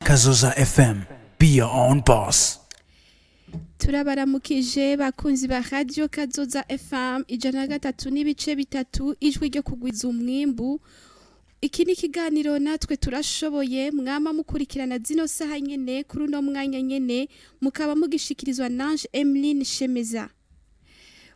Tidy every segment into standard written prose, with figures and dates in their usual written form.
Kazoza FM, be your own boss. Turabaramukije bakunzi ba Radio Kazoza FM ijana na gatatu n'ibice bitatu ijwi ryo kugwiza umwimbu. Iki ni ikiganiro natwe turashoboye mwama mukurikirana zino saha nyene kuri uno mwanya nyene mukaba mugishikirizwa Nange Emeline Shemeza.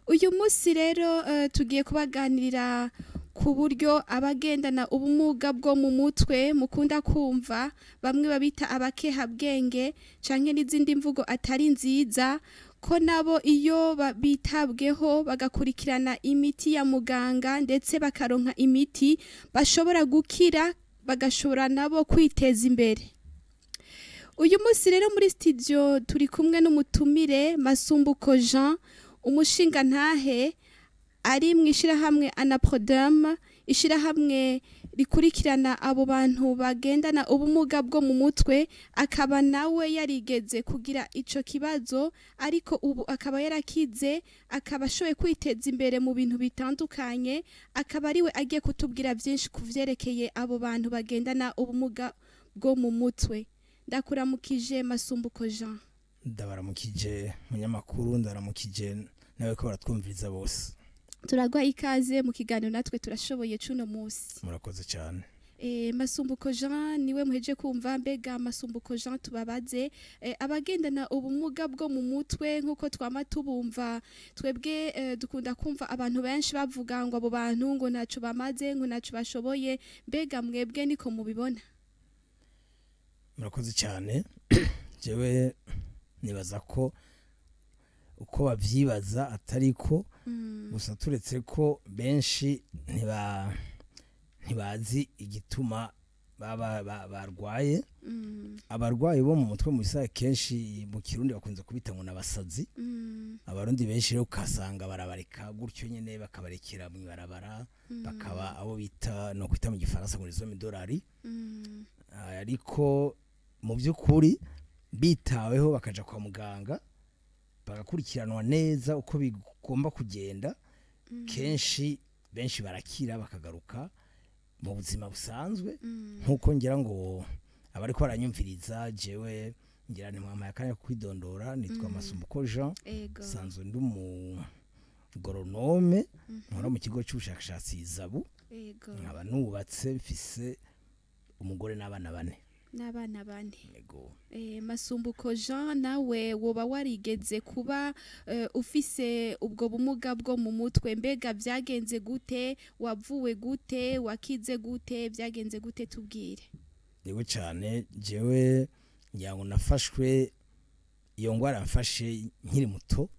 Uyu munsi rero tugiye kubaganirira ku buryo abagendana ubumuga bwo mu mutwe mukunda kumva bamwe babita abakehabwenge canke n'izindi mvugo atari nziza ko nabo iyo bitabweho bagakurikirana imiti ya muganga ndetse bakaronka imiti bashobora gukira bagashobora nabo kwiteza imbere. Uyu munsi rero muri studio turi kumwe n'umutumire Masumbuko Jean, umushinga ntahe ari mwishirahamwe Anaprodem, ishirahamwe rikurikirana abo bantu bagendana ubumuga bwo mu mutwe, akaba nawe yarigeze kugira ico kibazo ariko ubu akaba yarakize, akaba ashoboye kwiteza imbere mu bintu bitandukanye, akaba ariwe agiye kutubwira byinshi kuvyerekeye abo bantu bagendana ubumuga bwo mu mutwe. Ndakuramukije Masumbuko Jean. Ndabaramukije munyamakuru, ndaramukije nawe ko baratwumviriza bose. Turagwa ikaze mu kiganiro natwe turashoboye cuno musi. Murakoze cyane. Masumbuko Jean niwe muheje kumva, mbega Masumbuko Jean tubabaze abagendana ubumuga bwo mu mutwe nkuko twama tubumva twebwe dukunda kumva abantu benshi bavuga ngo abo bantu ngo naco bamaze ngo naco bashoboye, mbega mwebwe niko mubibona? Murakoze cyane. Jewe nibaza ko uko bavyibaza atariko gusa turetse ko benshi ntibazi igituma barwaye. Abarwayi bo mu mutwe mu bisaya kenshi mu Kirundi bakunze kubita ngo nabasazi. Abarundi benshi rero ukasanga barabareka gutyo nyene bakabarekera mu barabara bakaba abo bita no kwita mu gifaransa ngo les $10. Ariko mu by'ukuri bitaweho bakaja kwa muganga bagakurikiranwa neza uko bigomba kugenda, kenshi benshi barakira bakagaruka mu buzima busanzwe. Nkuko ngira ngo abari ko baranyumviriza jewe ngira ni mama yakanya kwidondora, nitwa Masumbuko Jean, sanzwe ndi mu goronome nkora mu kigo cy'ubushakashatsi Izabu, nkaba nubatse mfise umugore n'abana bane. Yego. Masumbuko Jean, nawe woba warigeze kuba ufise ubwo bumuga bwo mu mutwe, mbega byagenze gute, wavuwe gute, wakize gute, byagenze gute tubwire? Yego cyane, jewe ngira ngo nafashwe iyo ngwara mfashe nkiri muto,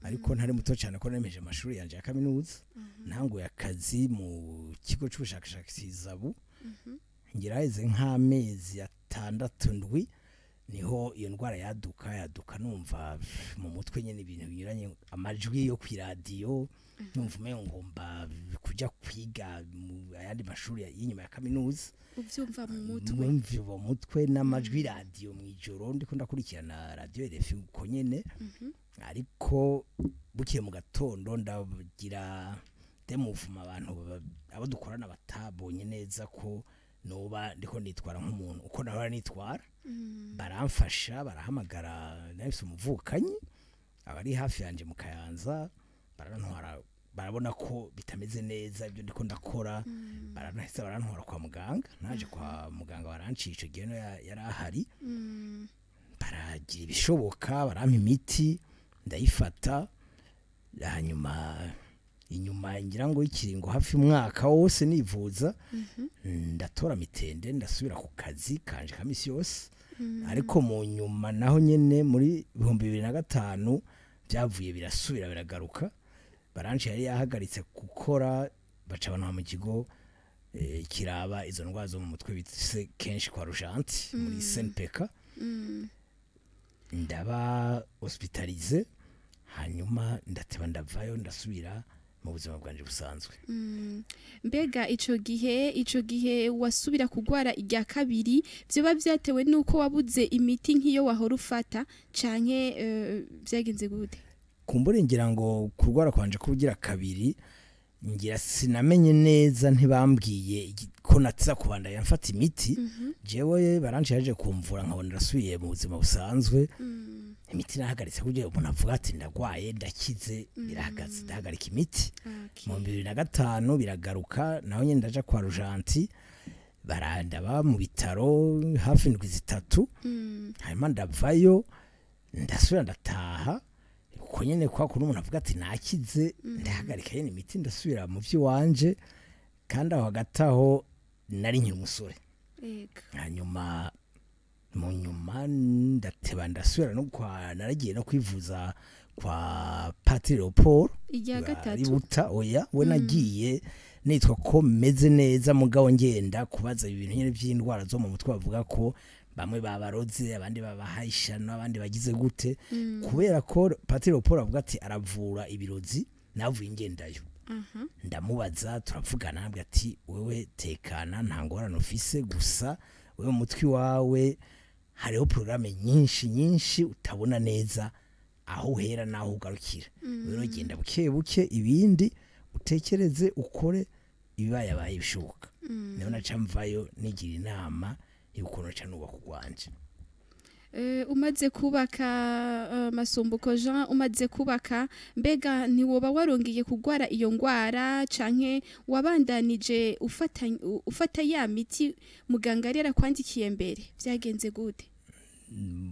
ariko ntari muto cyane ko nemeje amashuri yanje ya kaminuza. Ntanguye akazi mu kigo cy'ubushakashatsi Izabu. Ngira heze nk'amezi 6-7 niho iyo ndwara yaduka numva mu mutwe nyene ibintu binyuranye, amajwi yo kw'iradiyo, numva umengo ngomba kuja kwiga mu ayandi mashuri y'inyuma ya kaminuza. Uvyumva mu mutwe? Numva mu mutwe n'amajwi radio mwijoro ndiko ndakurikirana radio RFI uko nyene. Ariko bukiye mu gatondo ndagira demuvuma abantu abo dukorana batabonye neza ko noba ndiko nitwara nk'umuntu uko nahora nitwara. Baramfasha barahamagara nahise umuvukanyi abari hafi yanje mu Kayanza, barantwara barabona ko bitameze neza ibyo ndiko ndakora. Baranahise barantwara kwa muganga, naje kwa muganga barancisha geno yari ahari. Baragira ibishoboka barampa imiti ndayifata, hanyuma inyuma ngira ngo ikiringo hafi umwaka wose nivuza. Ndatora mitende ndasubira ku kazi kanje kamisi yose. Ariko mu nyuma naho nyene muri 2005 byavuye birasubira biragaruka. Baranje yari yahagaritse gukora, baca abantu mu kigo kiraba izo ndwara zo mu mutwe bitse kenshi kwa Rujanti muri SNPK. Ndaba hospitalize, hanyuma ndateba ndavayo ndasubira mu buzima bwanje busanzwe. Mbega ico gihe wasubira kugwara irya kabiri, byoba byatewe nuko wabuze imiti nk'iyo wahora ufata canke byagenze gute? Kumbure ngira ngo kurwara kwanje kugira kabiri ngira sinamenye neza ntibambwiye ko natiza kubandanya mfata imiti jewe barancaje kumvura nkabona rasubiye mu buzima busanzwe imiti nahagaritse kugira umuntu avuga ati ndagwaye ndakize birahagaze ndahagarika imiti mu 2005 biragaruka naho nyine ndaja kwa Rujanti barandaba mu bitaro hafi indwi zitatu hanyuma ndavayo ndasubira ndataha uko nyene kwa kuno umuntu avuga ati nakize ndahagarika yene imiti ndasubira mu vy'iwanje kandi aho hagataho nari nkiri umusore hanyuma mu nyuma ndateba ndasubira no kwa naragiye no kwivuza kwa Patri Leopold ijya gatatu buta oya we nagiye nitwa ko meze neza mugabo ngenda kubaza ibintu nyene by'indwara zo mu mutwe bavuga ko bamwe babaroze abandi babahayishana abandi bagize gute kubera ko Patri Leopold avuga ati aravura ibirozi navuye ngendayo ndamubaza turavugana nabwo ati wewe tekana nta ngorane ufise gusa wewe mutwi wawe hariho programme nyinshi utabona neza aho uhera naho ugarukira rero genda buke buke ibindi utekereze ukore ibibaye bishoboka niho nacamvayo nigira inama y'ukuntu canuba kugwanje umaze kubaka Masumbuko Jean umaze kubaka mbega ntiwoba warongeye kugwara iyo ngwara canke wabandanije ufata ya miti muganga rero kwandikiye mbere byagenze gute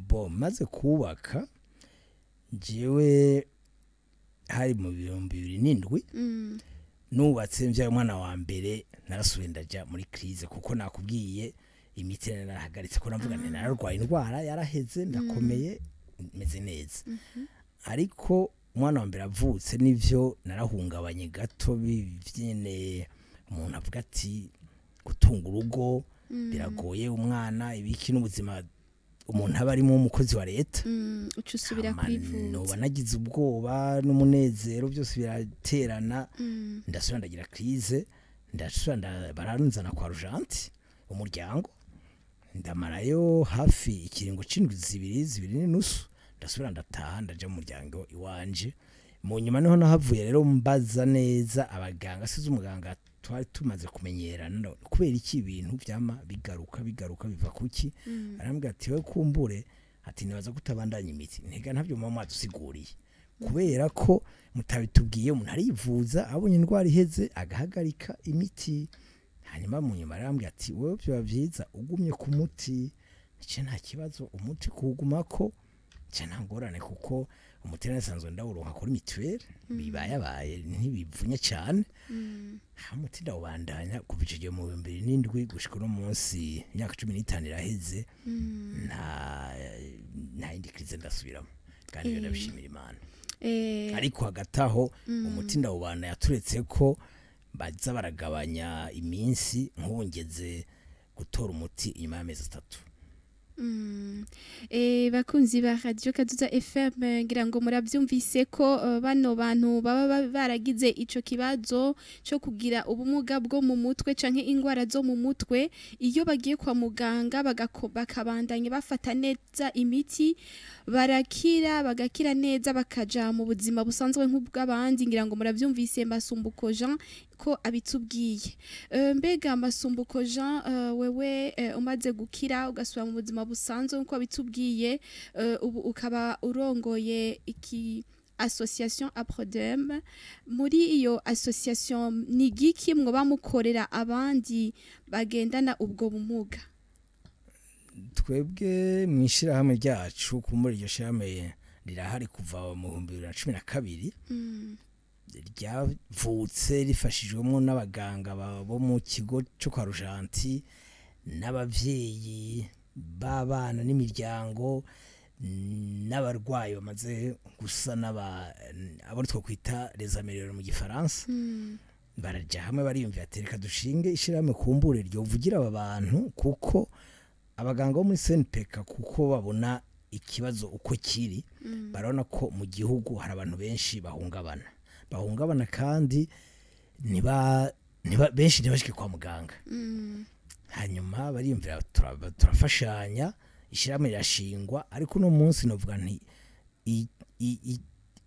bo maze kubaka jewe hari mu 2007 nubatse mvya umwana wa mbere narasubiye ndaja muri crise kuko nakubwiye imiti narahagaritse ko navuga nti nararwaye indwara yaraheze ndakomeye meze neza ariko umwana wa mbere avutse nivyo narahungabanye gato bivyene umuntu avuga ati gutunga urugo biragoye umwana ibiki n'ubuzima umuntu aba arimo umukozi wa leta ucusubira kwivuza no nagize ubwoba n'umunezero byose biraterana ndasubira ndagira crise ndasubira baranzana kwa Rujanti umuryango ndamarayo hafi ikiringo c'indwi zibiri n'inusu ndasubira ndataha ndaja mu muryango iwanje mu nyuma niho nahavuye rero mbaza neza abaganga size umuganga twari tumaze kumenyerana kubera iki ibintu vyama bigaruka biva kuki arambwira ati we kumbure ati nibaza kutabandanya imiti ntega ntavyo mama dusiguriye kubera ko mutabitubwiye umuntu arivuza abonye indwara iheze agahagarika imiti hanyuma mu nyuma arambwira ati wewe byo bavyiza ugumye ku muti nce nta kibazo umuti kugumako nce ntangorane kuko umuti nasanzwe ndawuronka kuri mituelle bibaye ntibivunye cyane umuti ndawubandanya kuva ico gihe mu 2007 gushika no munsi imyaka 15 iraheze nta indi crise ndasubiramo kandi byo ndabishimira Imana ariko hagataho umuti ndawubana yaturetse ko baza baragabanya iminsi nk'ubongeze gutora umuti inyuma y'amezi 3 bakunzi ba Radio Kaduza FM ngira ngo muravyumvise ko bano bantu baba baragize ico kibazo cyo kugira ubumuga bwo mu mutwe canke ingwara zo mu mutwe iyo bagiye kwa muganga bakabandanya bafata neza imiti bagakira neza bakaja mu buzima busanzwe nk'ubw'abandi ngira ngo muravyumvise Masumbuko Jean ko abitubwiye mbega Masumbuko Jean wewe umaze gukira ugasubira mu buzima busanzwe nko abitubwiye ubu ukaba urongoye iki association Aprodem muri iyo association ni giki mwo bamukorera abandi bagendana ubwo bumuga twebwe mwishira hamwe ryacu kumuri iryo shame rirahari kuva mu 2012 ryavutse rifashijwemo n'abaganga bo mu kigo cyo kwa Rujanti n'abavyeyi babana n'imiryango n'abarwayi bamaze gusa abo two kwita les améliorés mu gifaransa baraja hamwe bariyumvira tereka dushinge ishirahamwe kumbure ryo vugira aba bantu kuko abaganga bo muri SNPK kuko babona ikibazo uko kiri barabona ko mu gihugu hari abantu benshi bahungabana kandi benshi ntibashike kwa muganga hanyuma bariyumvira turafashanya ishirahamwe rirashingwa ariko no munsi novuga nti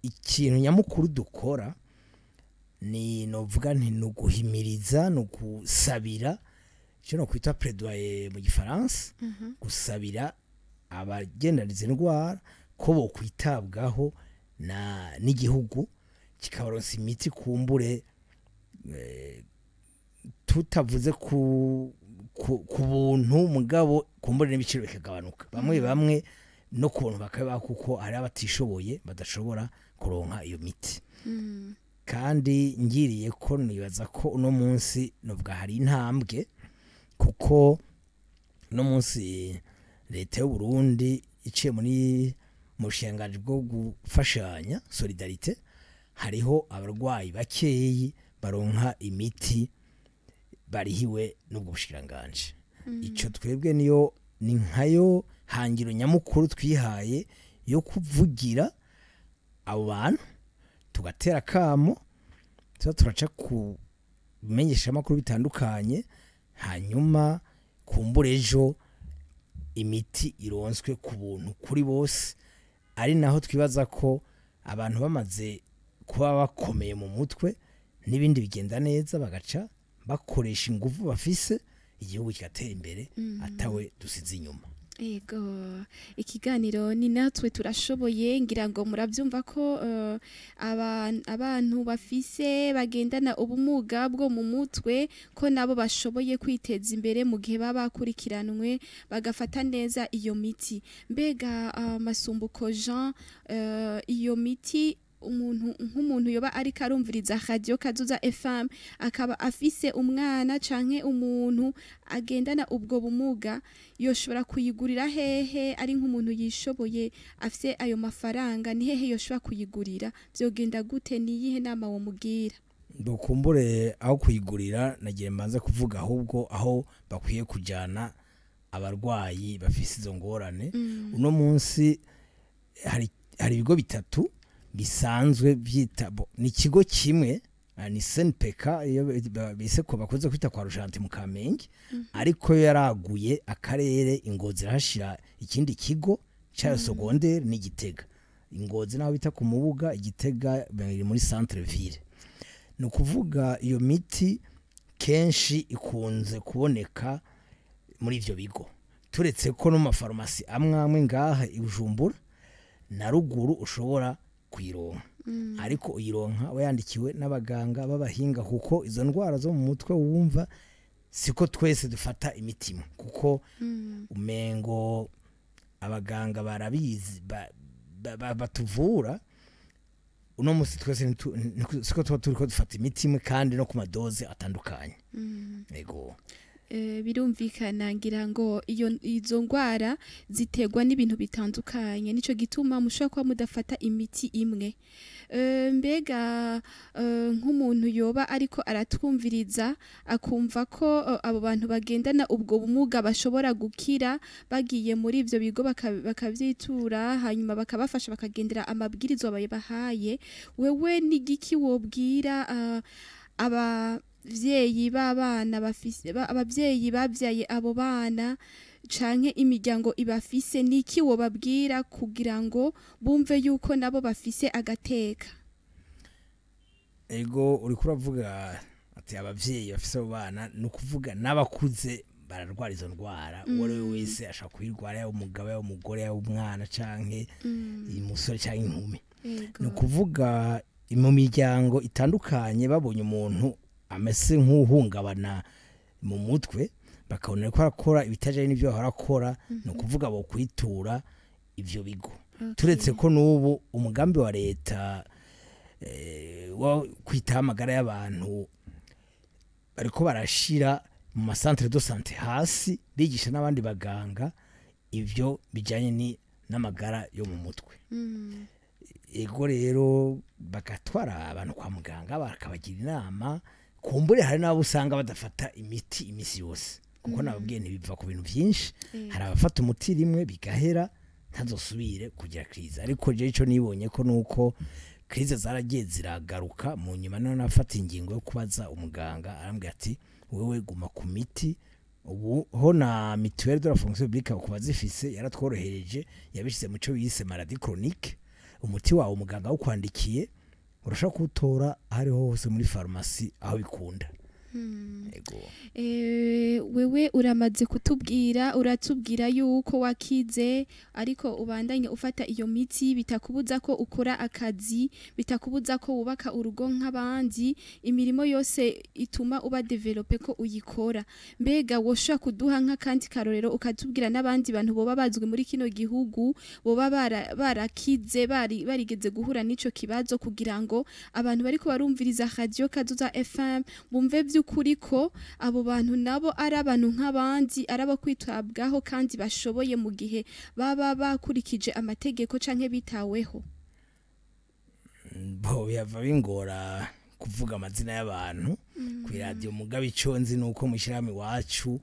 ikintu nyamukuru dukora ni novuga nti nuguhimiriza nugusabira cyo no kwita plaidoyer mu gifaransa gusabira abagendaniza indwara ko bo kwitabwaho n'igihugu kikabaronsa imiti kumbure tutavuze ku buntu mugabo kumbure n'ibiciro bikagabanuka bamwe no kubona bakaba kuko ari abatishoboye badashobora kuronka iyo miti kandi ngiriye ko nibaza ko uno munsi nubwo hari intambwe kuko uno munsi leta y'u Burundi iciye muri mushengaje bwo gufashanya solidarite hariho abarwayi bakeyi baronka imiti barihiwe n'ubwo bushiranganje ico twebwe niyo ni nkayo hangiro nyamukuru twihaye yo kuvugira abo bantu tugatera kamo turaca ku menyesha makuru bitandukanye hanyuma kumbura ejo imiti ironswe ku buntu kuri bose ari naho twibaza ko abantu bamaze kuba bakomeye mu mutwe n'ibindi bigenda neza bagaca bakoresha ingufu bafise igihugu kigatera imbere atawe dusize inyuma. Ego ikiganiro ni natwe turashoboye ngira ngo murabyumva ko abantu bafise bagendana ubumuga bwo mu mutwe ko nabo bashoboye kwiteza imbere mu gihe baba bakurikiranwe bagafata neza iyo miti mbega Masumbuko Jean iyo miti nk'umuntu yoba ariko arumviriza radio Kazoza FM akaba afise umwana canke umuntu agendana ubwo bumuga yoshobora kuyigurira hehe ari nk'umuntu yishoboye afise ayo mafaranga ni hehe yoshobora kuyigurira vyogenda gute niyihe nama wo mugira ndokumbure aho kuyigurira nagiye mbanze kuvuga ahubwo aho bakwiye kujana abarwayi bafise izo ngorane uno munsi hari ibigo bitatu bisanzwe byita ni kigo kimwe ni SNPK bise ko bakoze kwita kwa Rujante mu Kamenge ariko yaraguye akarere Ingozi rahashira ikindi kigo cya secondaire ni Gitega Ingozi naho bita ku Mubuga Igitega biri muri centre ville no kuvuga iyo miti kenshi ikunze kuboneka muri ivyo bigo turetse ko no mafarmasi amwe ngaha ibujumbura na ruguru ushobora kuyironka ariko uyironka wayandikiwe n'abaganga babahinga kuko izo ndwara zo mu mutwe wumva siko twese dufata imitima kuko umengo abaganga barabizi batuvura uno musi twese siko turiko dufata imitima kandi no ku madoze atandukanye yego birumvikana ngira ngo izo ngwara zitegwa n'ibintu bitandukanye nico gituma mushobora kuba mudafata imiti imwe mbega nk'umuntu yoba ariko aratwumviriza akumva ko abo bantu bagendana ubwo bumuga bashobora gukira bagiye muri ivyo bigo bakavyitura hanyuma bakabafasha bakagendera amabwirizo bahaye wewe nigiki wobwira abavyeyi b'abana bafise abavyeyi babyaye abo bana canke imiryango ibafise niki wobabwira kugira ngo bumve yuko nabo bafise agateka ego uri kuravuga ati abavyeyi bafise abo bana no kuvuga nabakuze bararwara izo ndwara uwo wese ashaka kwirwara ya umugabo ya umugore ya umwana canke umusore canke inkumi no kuvuga mu miryango itandukanye babonye umuntu amese nk'uhungabana mu mutwe bakabona ko arakora ibitaje n'ivyo harakora no kuvuga bo kwitura ivyo bigo turetse ko n'ubu umugambi wa leta wa kwita amagara y'abantu bariko barashira mu masantre de santé hasi bigisha n'abandi baganga ivyo bijanye ni n'amagara yo mu mutwe ego rero bagatwara abantu kwa muganga bakabagira inama kumbure hari nabo usanga badafata imisi yose kuko nababwiye ntibiva ku bintu byinshi hari abafata umuti rimwe bigahera ntazosubire kugira crise ariko je ico nibonye ko nuko crise zaragiye ziragaruka mu nyuma none nafata ingingo yo kubaza umuganga arambwira ati wewe guma ku miti ubu ho na mutuelle de la fonction publique kuba zifise yaratworohereje yabishize mu cyo yise maladie chronique umuti wawe umuganga wo kwandikiye urashobora kuwutora ahariho hose muri farumasi aho bikunda. Ego. Wewe uramaze kutubwira uratubwira yuko wakize ariko ubandanye ufata iyo miti bitakubuza ko ukora akazi bitakubuza ko wubaka urugo nk'abandi imirimo yose ituma uba develope ko uyikora mbega woshaka kuduha nk'akandi karorero ukatubwira n'abandi bantu boba bazwi muri kino gihugu boba barakize barigeze guhura n'ico kibazo kugira ngo abantu bariko barumviriza Radio Kazoza FM bumve kuri ko abo bantu nabo ari abantu nk'abandi araba kwitabwaho kandi bashoboye mu gihe baba bakurikije amategeko canke bitaweho. Bo yava bingora kuvuga amazina y'abantu ku radio mugabe iconzi nuko mushirame wacu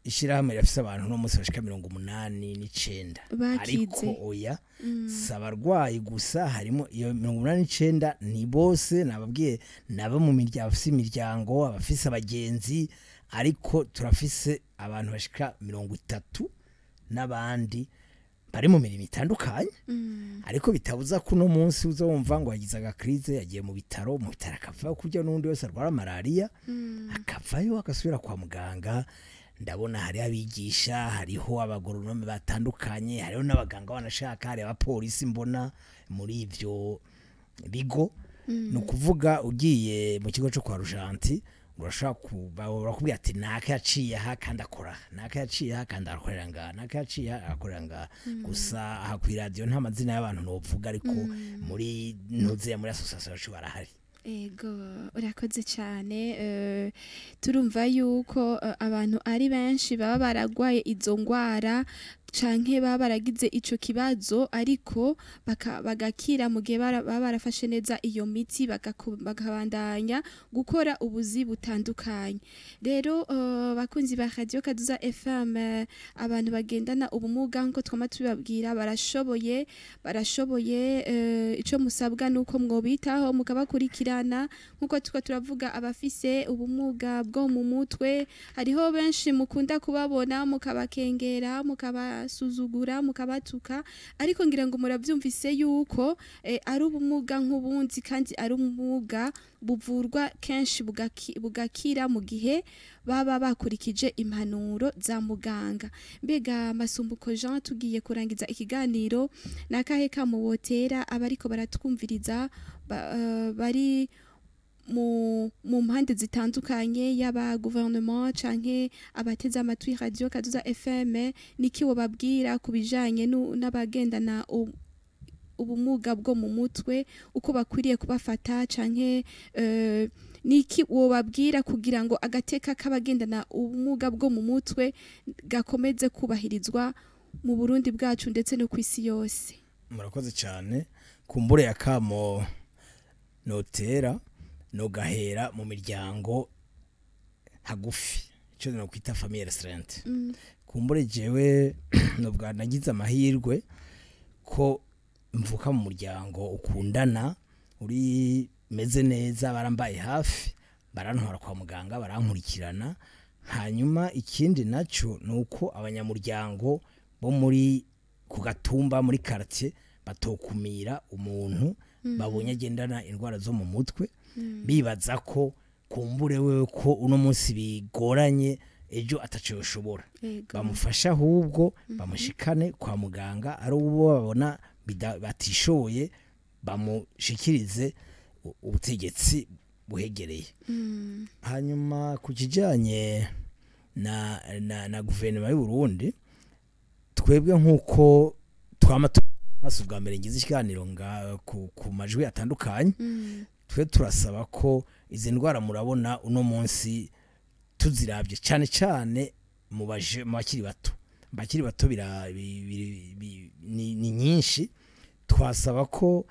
ishirahamwe rafise abantu no munsi bashika 89 ariko oya sabarwayi gusa harimo iyo 89 ni bose nababwiye nabo mu miryango afise imiryango abafise abagenzi ariko turafise abantu bashika 30 n'abandi bari mu mirimo itandukanye ariko bitabuza ko no munsi uzumva ngo yagize agakrize yagiye mu bitaro akava kurya n'undi wese arwara malaria akavayo agasubira kwa muganga. Ndabona hari abigisha hariho abagoronome batandukanye hariho n'abaganga banashaka hari abapolisi mbona muri ivyo bigo no kuvuga ugiye mu kigo cyo kwa Rujanti urashaka bakubwira ati naka yaciye aha kandi akora naka yaciye aha kandi akorera nga naka yaciye akorera nga gusa aha ku radio nta mazina y'abantu novuga ariko muri ntuze muri association yacu barahari. Ego urakoze cyane turumva yuko abantu ari benshi baba baragwaye izo ngwara canke baba baragize ico kibazo ariko bagakira mu gihe baba barafashe neza iyo miti bakabandanya gukora ubuzi butandukanye. Rero bakunzi ba Radio Kazoza FM abantu bagendana ubumuga nko twama tubabwira barashoboye ico musabwa nuko mwobitaho mukabakurikirana nkuko tuko turavuga abafise ubumuga bwo mu mutwe hariho benshi mukunda kubabona mukabakengera suzugura mukabatuka ariko ngira ngo muravyumvise yuko ari ubumuga nk'ubundi kandi ari ubumuga buvurwa kenshi bugakira mu gihe baba bakurikije impanuro za muganga. Mbega Masumbuko Jean tugiye kurangiza ikiganiro nakahe kamubotera abariko baratwumviriza bari mu mpande zitandukanye y'aba gouvernement canke abateza amatwi Radio Kazoza FM niki wobabwira kubijanye n'abagendana ubumuga bwo mu mutwe uko bakwiriye kubafata canke niki wobabwira kugira ngo agateka k'abagendana ubumuga bwo mu mutwe gakomeze kubahirizwa mu Burundi bwacu ndetse no kwisi yose. Murakoze cyane kumbure yakamo notera no gahera mu miryango hagufi cyo no kwita famille restreinte kumbure jewe no bwanagize amahirwe ko mvuka mu muryango ukundana uri meze neza barambaye hafi barantwara kwa muganga barankurikirana hanyuma ikindi naco nuko abanyamuryango bo muri ku gatumba muri quartier batokumira umuntu babonye agendana indwara zo mu mutwe bibaza ko kumbure wewe ko uno munsi bigoranye ejo ataco yoshobora bamufasha ahubwo bamushikane kwa muganga ari ubo babona batishoye bamushikirize ubutegetsi buhegereye. Hanyuma kukijanye na guverinoma y'u Burundi twebwe nkuko twama basubwa mbere ngize ikiganiro ku majwi atandukanye twe turasaba ko izi ndwara murabona uno munsi tuziravye cyane cyane mu bakiri bato ni nyinshi twasaba ko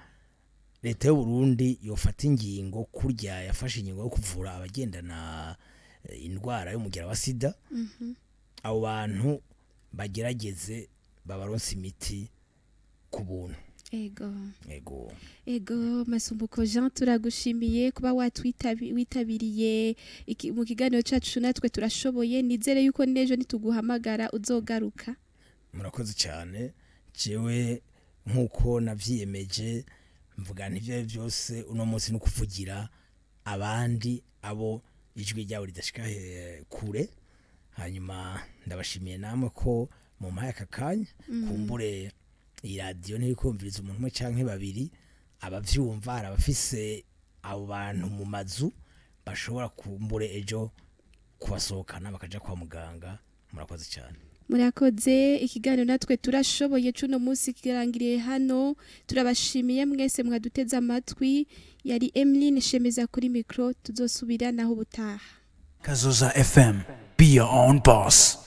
leta y'u Burundi yofata ingingo kurya yafashe ingingo yo kuvura abagendana indwara y'umugera wa sida abo bantu bagerageze babaronse imiti ku buntu. Ego Masumbuko Jean turagushimiye kuba witabiriye mu kiganiro cyacu natwe turashoboye nizere yuko nejo nituguhamagara uzogaruka. Murakoze cyane jewe nkuko navyiyemeje mvuga ntivyo byose uno munsi no kuvugira abandi abo ijwi ryawe ridashika kure. Hanyuma ndabashimiye namwe ko mu mpaye akakanya kumbure iyi radio ntirikumviriza umuntu umwe canke babiri, abavyumva arabafise abo bantu mu mazu bashobora kumbure ejo kubasohokana bakaja kwa muganga. Murakoze cyane. Murakoze, ikiganiro natwe turashoboye cuno munsi kirangiriye hano. Turabashimiye mwese mwaduteza amatwi. Yari Emeline Shemeza kuri micro, tuzosubira naho butaha. Kazoza FM, be your own boss.